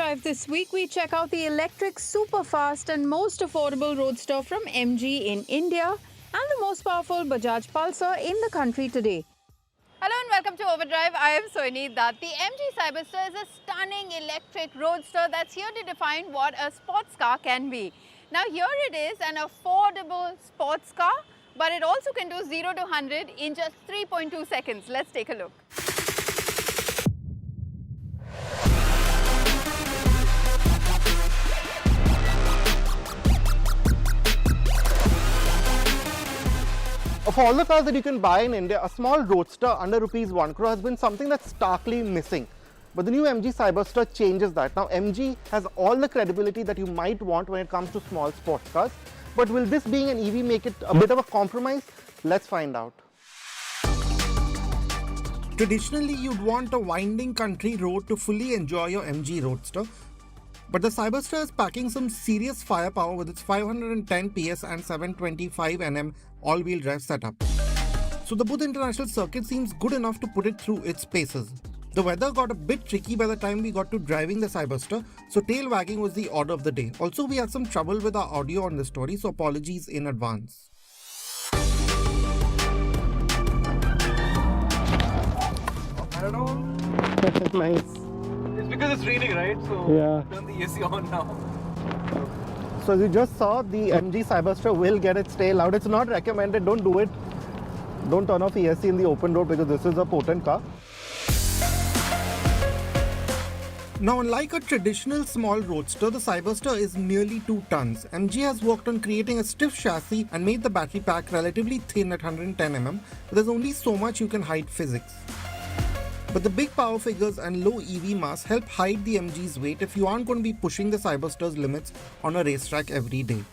Overdrive this week, we check out the electric, super fast and most affordable Roadster from MG in India and the most powerful Bajaj Pulsar in the country today. Hello and welcome to Overdrive. I am Soini Dutt. The MG Cyberster is a stunning electric roadster that's here to define what a sports car can be. Now here it is, an affordable sports car, but it also can do 0 to 100 in just 3.2 seconds. Let's take a look. Of all the cars that you can buy in India, a small roadster under rupees 1 crore has been something that's starkly missing. But the new MG Cyberster changes that. Now MG has all the credibility that you might want when it comes to small sports cars. But will this being an EV make it a bit of a compromise? Let's find out. Traditionally, you'd want a winding country road to fully enjoy your MG Roadster. But the Cyberster is packing some serious firepower with its 510 PS and 725 Nm all-wheel drive setup. So the Buddha International Circuit seems good enough to put it through its paces. The weather got a bit tricky by the time we got to driving the Cyberster, so tail wagging was the order of the day. Also, we had some trouble with our audio on this story, so apologies in advance. I don't know. Nice. It's because it's raining, right? So Yeah. turn the AC on now. So as you just saw, the MG Cyberster will get its tail out. It's not recommended, don't do it. Don't turn off ESC in the open road because this is a potent car. Now, unlike a traditional small roadster, the Cyberster is nearly 2 tons. MG has worked on creating a stiff chassis and made the battery pack relatively thin at 110 mm, but there's only so much you can hide physics. But the big power figures and low EV mass help hide the MG's weight if you aren't going to be pushing the Cyberster's limits on a racetrack every day.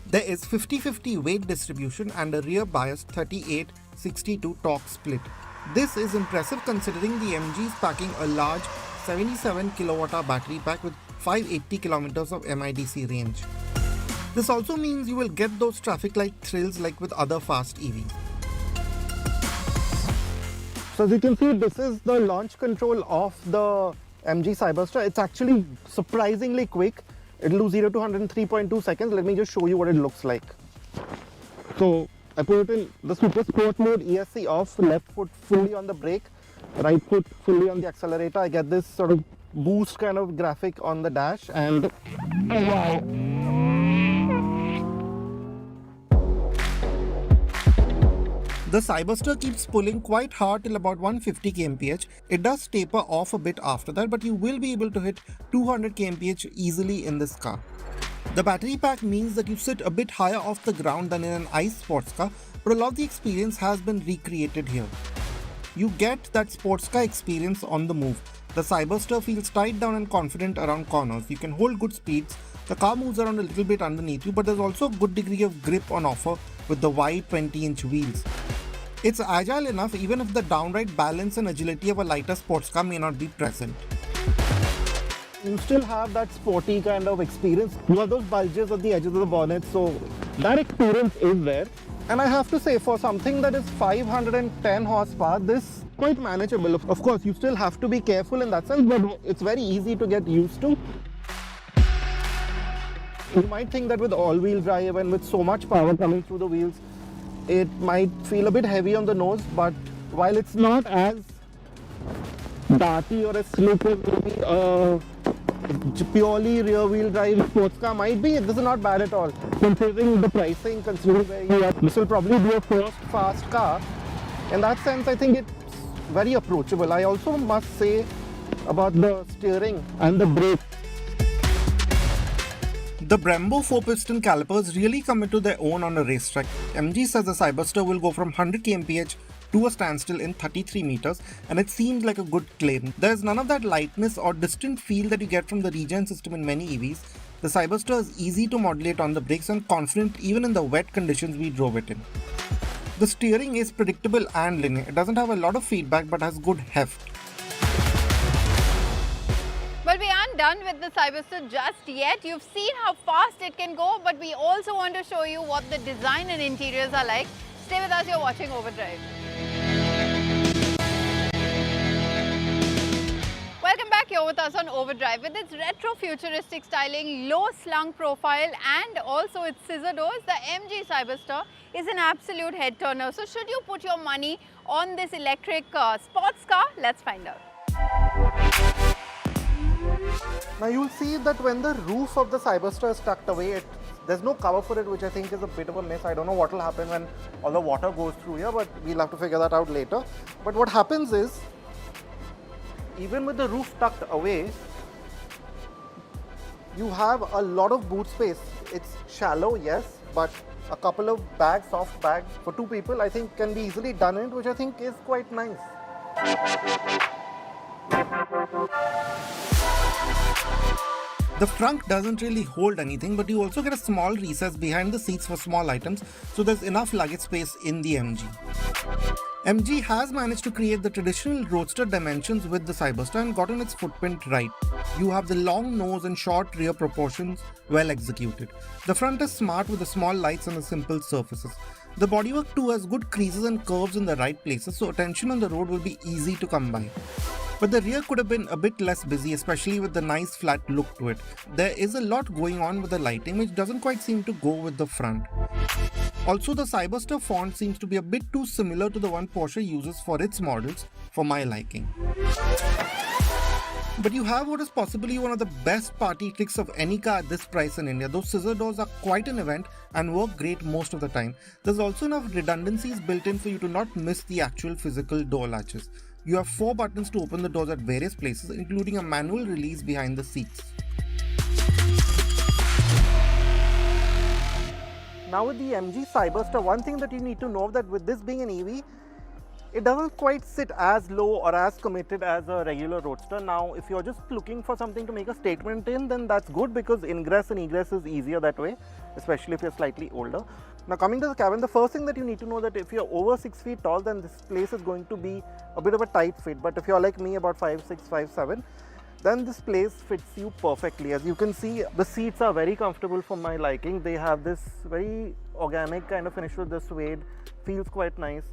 There is 50-50 weight distribution and a rear biased 38-62 torque split. This is impressive considering the MG is packing a large 77 kWh battery pack with 580 km of MIDC range. This also means you will get those traffic light thrills like with other fast EVs. So as you can see, this is the launch control of the MG Cyberster. It's actually surprisingly quick. It'll do 0 to 100 in 3.2 seconds. Let me just show you what it looks like. So I put it in the super sport mode, ESC off, left foot fully on the brake, right foot fully on the accelerator. I get this sort of boost kind of graphic on the dash and wow. The Cyberster keeps pulling quite hard till about 150 kmph. It does taper off a bit after that, but you will be able to hit 200 kmph easily in this car. The battery pack means that you sit a bit higher off the ground than in an ICE sports car, but a lot of the experience has been recreated here. You get that sports car experience on the move. The Cyberster feels tied down and confident around corners. You can hold good speeds. The car moves around a little bit underneath you, but there's also a good degree of grip on offer with the wide 20-inch wheels. It's agile enough even if the downright balance and agility of a lighter sports car may not be present. You still have that sporty kind of experience. You have those bulges at the edges of the bonnet, so that experience is there. And I have to say, for something that is 510 horsepower, this is quite manageable. Of course, you still have to be careful in that sense, but it's very easy to get used to. You might think that with all-wheel drive and with so much power coming through the wheels, it might feel a bit heavy on the nose, but while it's not as darty or as slick as maybe a purely rear-wheel drive sports car might be, this is not bad at all. Considering the pricing, considering where you are, this will probably be a first fast car. In that sense, I think it's very approachable. I also must say about the steering and the brake. The Brembo 4-piston calipers really come into their own on a racetrack. MG says the Cyberster will go from 100 kmph to a standstill in 33 meters, and it seems like a good claim. There's none of that lightness or distant feel that you get from the regen system in many EVs. The Cyberster is easy to modulate on the brakes and confident even in the wet conditions we drove it in. The steering is predictable and linear. It doesn't have a lot of feedback but has good heft. Well, we aren't done with the Cyberster just yet. You've seen how fast it can go, but we also want to show you what the design and interiors are like. Stay with us, you're watching Overdrive. Well, Welcome back. You're with us on Overdrive. With its retro futuristic styling, low slung profile and also its scissor doors, the MG Cyberster is an absolute head turner. So should you put your money on this electric sports car? Let's find out. Now you'll see that when the roof of the Cyberster is tucked away, there's no cover for it, which I think is a bit of a mess. I don't know what will happen when all the water goes through here, but we'll have to figure that out later. But what happens is, even with the roof tucked away, you have a lot of boot space. It's shallow, yes, but a couple of bags, soft bags for two people, I think can be easily done in it, which I think is quite nice. The front doesn't really hold anything, but you also get a small recess behind the seats for small items, so there's enough luggage space in the MG. MG has managed to create the traditional Roadster dimensions with the Cyberster and gotten its footprint right. You have the long nose and short rear proportions well executed. The front is smart with the small lights and the simple surfaces. The bodywork too has good creases and curves in the right places, so attention on the road will be easy to come by. But the rear could have been a bit less busy, especially with the nice flat look to it. There is a lot going on with the lighting, which doesn't quite seem to go with the front. Also, the Cyberster font seems to be a bit too similar to the one Porsche uses for its models, for my liking. But you have what is possibly one of the best party tricks of any car at this price in India. Those scissor doors are quite an event and work great most of the time. There's also enough redundancies built in for you to not miss the actual physical door latches. You have 4 buttons to open the doors at various places, including a manual release behind the seats. Now with the MG Cyberster, one thing that you need to know that with this being an EV, it doesn't quite sit as low or as committed as a regular Roadster. Now, if you're just looking for something to make a statement in, then that's good because ingress and egress is easier that way, especially if you're slightly older. Now coming to the cabin, the first thing that you need to know that if you're over 6 feet tall, then this place is going to be a bit of a tight fit. But if you're like me, about 5'6", 5'7", then this place fits you perfectly. As you can see, the seats are very comfortable for my liking. They have this very organic kind of finish with the suede, feels quite nice.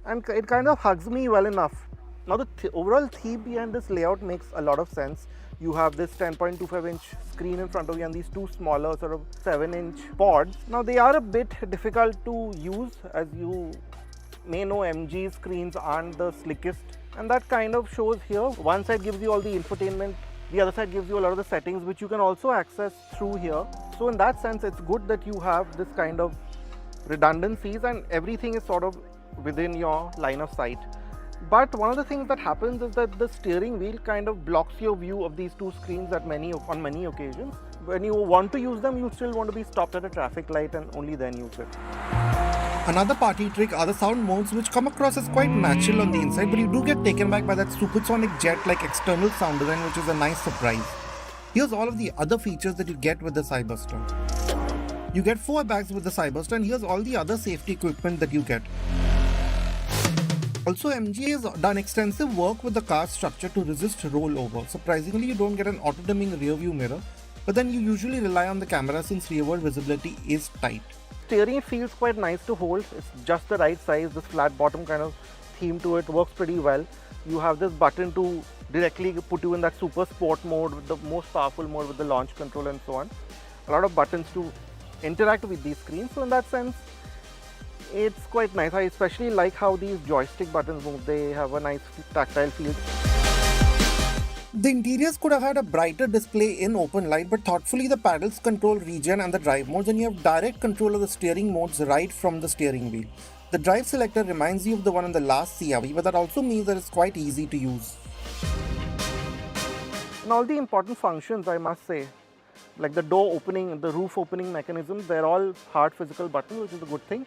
And it kind of hugs me well enough. Now the overall theme behind this layout makes a lot of sense. You have this 10.25-inch screen in front of you and these two smaller sort of 7-inch pods. Now they are a bit difficult to use. As you may know, MG screens aren't the slickest, and that kind of shows here. One side gives you all the infotainment, the other side gives you a lot of the settings which you can also access through here. So in that sense, it's good that you have this kind of redundancies and everything is sort of within your line of sight. But one of the things that happens is that the steering wheel kind of blocks your view of these two screens on many occasions. When you want to use them, you still want to be stopped at a traffic light and only then use it. Another party trick are the sound modes, which come across as quite natural on the inside, but you do get taken back by that supersonic jet-like external sound design, which is a nice surprise. Here's all of the other features that you get with the Cyberster. You get 4 bags with the Cyberster, and here's all the other safety equipment that you get. Also, MG has done extensive work with the car's structure to resist rollover. Surprisingly, you don't get an auto-dimming rear view mirror, but then you usually rely on the camera since rearward visibility is tight. Steering feels quite nice to hold. It's just the right size. This flat bottom kind of theme to it works pretty well. You have this button to directly put you in that super sport mode, the most powerful mode with the launch control and so on. A lot of buttons to interact with these screens. So in that sense, it's quite nice. I especially like how these joystick buttons move. They have a nice tactile feel. The interiors could have had a brighter display in open light, but thoughtfully the paddles control regen and the drive modes, and you have direct control of the steering modes right from the steering wheel. The drive selector reminds you of the one in the last CRV, but that also means that it's quite easy to use. And all the important functions, I must say, like the door opening, the roof opening mechanism, they're all hard physical buttons, which is a good thing.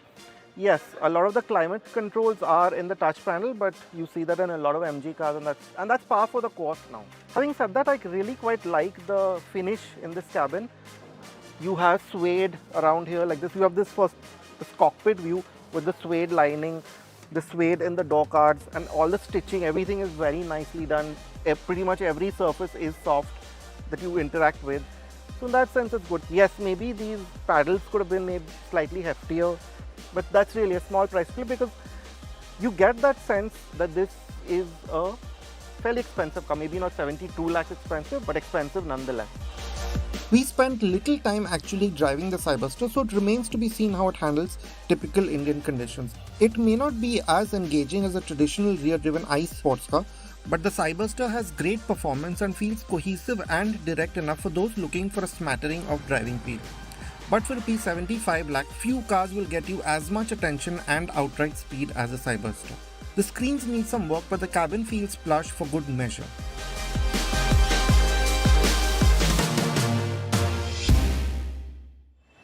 Yes, a lot of the climate controls are in the touch panel, but you see that in a lot of MG cars, and that's par for the course now. Having said that, I really quite like the finish in this cabin. You have suede around here like this. You have this cockpit view with the suede lining, the suede in the door cards, and all the stitching. Everything is very nicely done. Pretty much every surface is soft that you interact with. So in that sense, it's good. Yes, maybe these paddles could have been made slightly heftier, but that's really a small price play because you get that sense that this is a fairly expensive car, maybe not 72 lakhs expensive, but expensive nonetheless. We spent little time actually driving the Cyberster, so it remains to be seen how it handles typical Indian conditions. It may not be as engaging as a traditional rear-driven ICE sports car, but the Cyberster has great performance and feels cohesive and direct enough for those looking for a smattering of driving feel. But for Rs 75 lakh, few cars will get you as much attention and outright speed as a Cyberster. The screens need some work, but the cabin feels plush for good measure.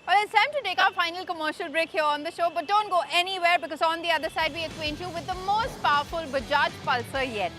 Well, it's time to take our final commercial break here on the show, but don't go anywhere because on the other side we acquaint you with the most powerful Bajaj Pulsar yet.